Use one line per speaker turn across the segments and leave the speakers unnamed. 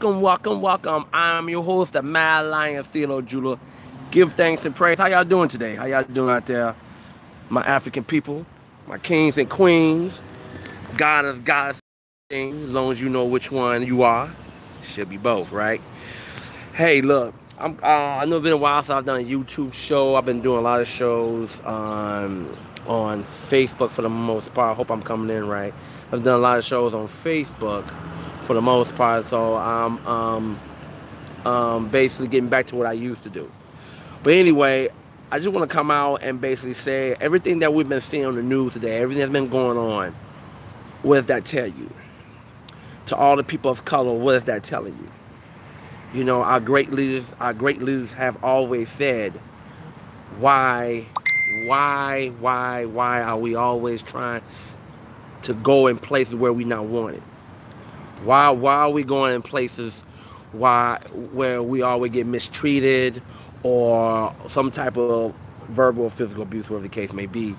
Welcome. I'm your host, the MadLion, CLOJudah. Give thanks and praise. How y'all doing today? How y'all doing out there? My African people, my kings and queens, goddess, as long as you know which one you are. Should be both, right? Hey, look, I know it's been a while since I've done a YouTube show. I've been doing a lot of shows on Facebook for the most part. I hope I'm coming in right. I've done a lot of shows on Facebook for the most part, so I'm basically getting back to what I used to do. But anyway, I just want to come out and basically say everything that we've been seeing on the news today, everything that's been going on, what does that tell you? To all the people of color, what is that telling you? You know, our great leaders have always said, why are we always trying to go in places where we not wanted? Why are we going in places where we always get mistreated or some type of verbal or physical abuse, whatever the case may be?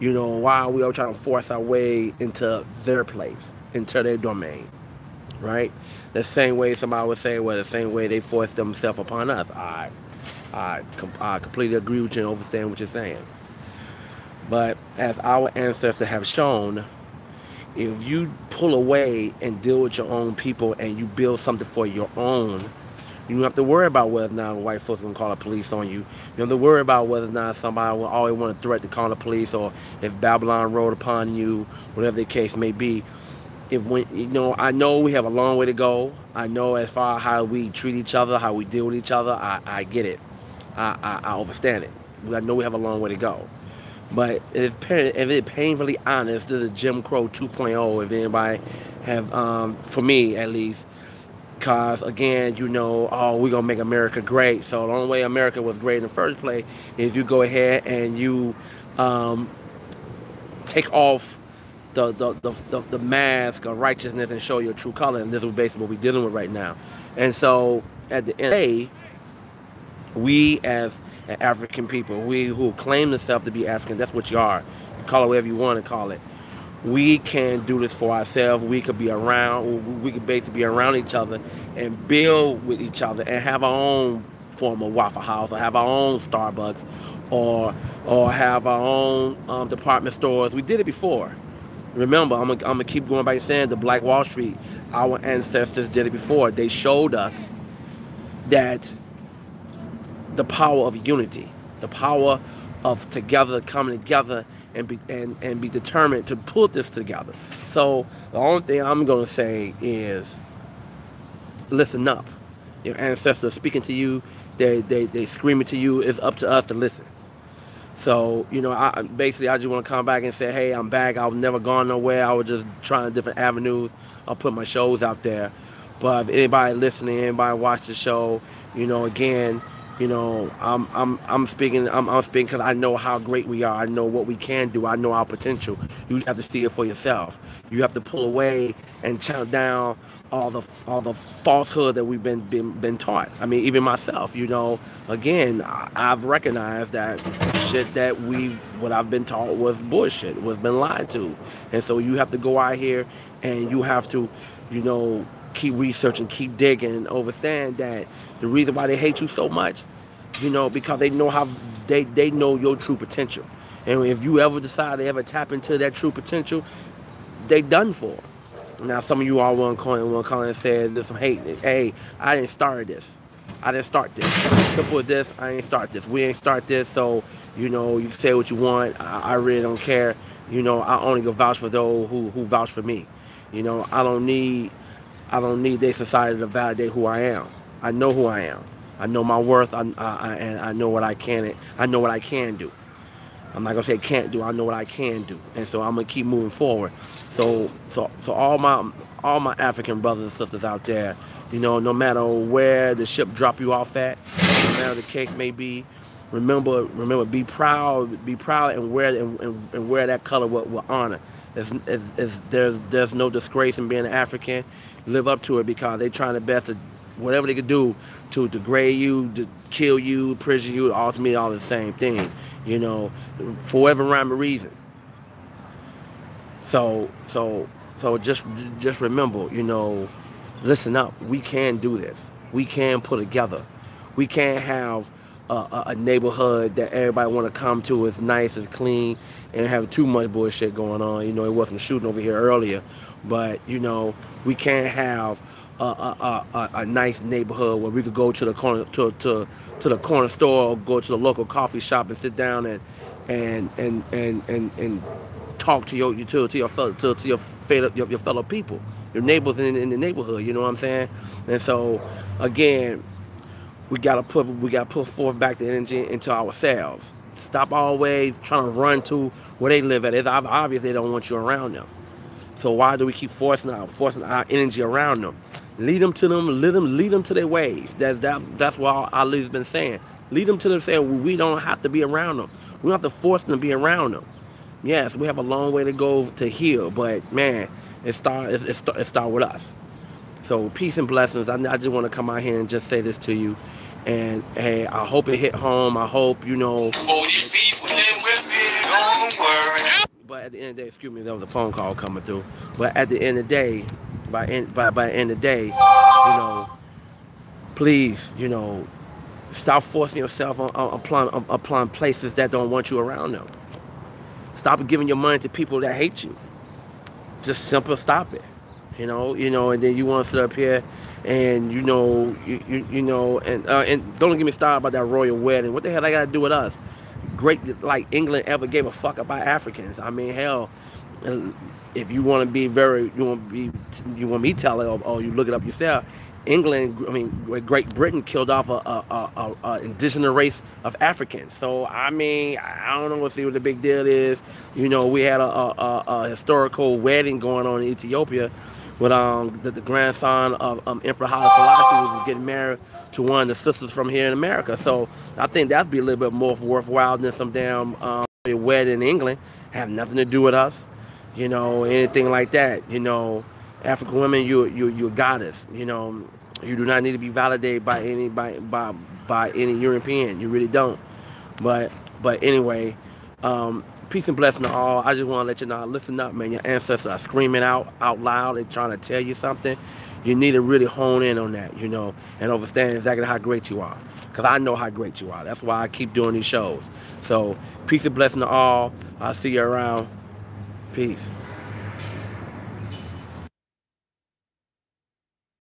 You know, why are we all trying to force our way into their place, into their domain, right? The same way somebody would say, well, the same way they force themselves upon us. I completely agree with you and understand what you're saying. But as our ancestors have shown, if you pull away and deal with your own people and you build something for your own, you don't have to worry about whether or not white folks are going to call the police on you. You don't have to worry about whether or not somebody will always want to threaten to call the police, or if Babylon rode upon you, whatever the case may be. I know we have a long way to go. I know as far as how we treat each other, how we deal with each other, I get it. I understand it. I know we have a long way to go. But if it's painfully honest, this is Jim Crow 2.0, if anybody have, for me at least, because again, you know, oh, we're going to make America great. So the only way America was great in the first place is you go ahead and you take off the mask of righteousness and show your true color. And this is basically what we're dealing with right now. And so at the end of the day, we as African people, we who claim themselves to be African, that's what you are. You call it whatever you want to call it. We can do this for ourselves. We could be around, we could basically be around each other and build with each other and have our own form of Waffle House, or have our own Starbucks, or have our own department stores. We did it before. Remember, I'm gonna keep going by saying the Black Wall Street, our ancestors did it before. They showed us that the power of unity, the power of coming together and be determined to put this together. So the only thing I'm going to say is listen up. Your ancestors speaking to you, they screaming to you. It's up to us to listen. So, you know, I just want to come back and say, hey, I'm back. I was never gone nowhere. I was just trying different avenues. I'll put my shows out there. But if anybody listening, anybody watch the show, you know, again, you know, I'm speaking because I know how great we are. I know what we can do. I know our potential. You have to see it for yourself. You have to pull away and chop down all the falsehood that we've been taught. I mean, even myself, you know, again, I've recognized that shit what I've been taught was bullshit, was been lied to. And so you have to go out here and you have to, you know, keep researching, keep digging, and understand that the reason why they hate you so much, you know, because they know how they know your true potential. And if you ever decide to ever tap into that true potential, they done for. Now some of you all want to call and say there's some hate. Hey, I didn't start this. I didn't start this. Simple as this, I ain't start this. We ain't start this, so, you know, you can say what you want. I really don't care. You know, I only go vouch for those who vouch for me. You know, I don't need their society to validate who I am. I know who I am. I know my worth. And I know what I can. I know what I can do. I'm not gonna say can't do. I know what I can do, and so I'm gonna keep moving forward. So all my African brothers and sisters out there, you know, no matter where the ship drop you off at, no matter the case may be, remember, be proud, and wear that color with honor. There's no disgrace in being an African. Live up to it, because they're trying their best to whatever they could do to degrade you, to kill you, prison you, ultimately all the same thing, you know, for whatever rhyme or reason. So just remember, you know, listen up. We can do this. We can put together. We can't have a neighborhood that everybody want to come to. It's nice, it's clean, and have too much bullshit going on. You know, it wasn't shooting over here earlier, but you know, we can't have a nice neighborhood where we could go to the corner to the corner store, or go to the local coffee shop and sit down and talk to your fellow people, your neighbors in the neighborhood. You know what I'm saying? And so again, we gotta put forth back the energy into ourselves. Stop always trying to run to where they live at. It's obvious they don't want you around them. So why do we keep forcing our energy around them? Lead them to them, lead them to their ways. That's what Ali's been saying. Lead them to them, saying we don't have to be around them. We don't have to force them to be around them. Yes, we have a long way to go to heal, but man, it start with us. So peace and blessings. I just want to come out here and just say this to you. And hey, I hope it hit home. I hope, you know. But at the end of the day, excuse me, there was a phone call coming through. But at the end of the day, by the end of the day, you know, please, you know, stop forcing yourself upon places that don't want you around them. Stop giving your money to people that hate you. Just simple stop it. You know, and then you want to sit up here and you know, and don't get me started about that royal wedding. What the hell I got to do with us? Great, like England ever gave a fuck about Africans. I mean, hell, if you want to be you want me telling, or you look it up yourself. England, I mean, Great Britain killed off a indigenous race of Africans. So I mean, I don't know what the big deal is. You know, we had a historical wedding going on in Ethiopia with the grandson of Emperor Haile Selassie, who was getting married to one of the sisters from here in America. So I think that'd be a little bit more worthwhile than some damn wedding in England. Have nothing to do with us, you know, anything like that. You know, African women, you're a goddess. You know, you do not need to be validated by any European. You really don't. But anyway. Peace and blessing to all. I just want to let you know, listen up, man. Your ancestors are screaming out loud. They're trying to tell you something. You need to really hone in on that, you know, and understand exactly how great you are. Because I know how great you are. That's why I keep doing these shows. So, peace and blessing to all. I'll see you around. Peace.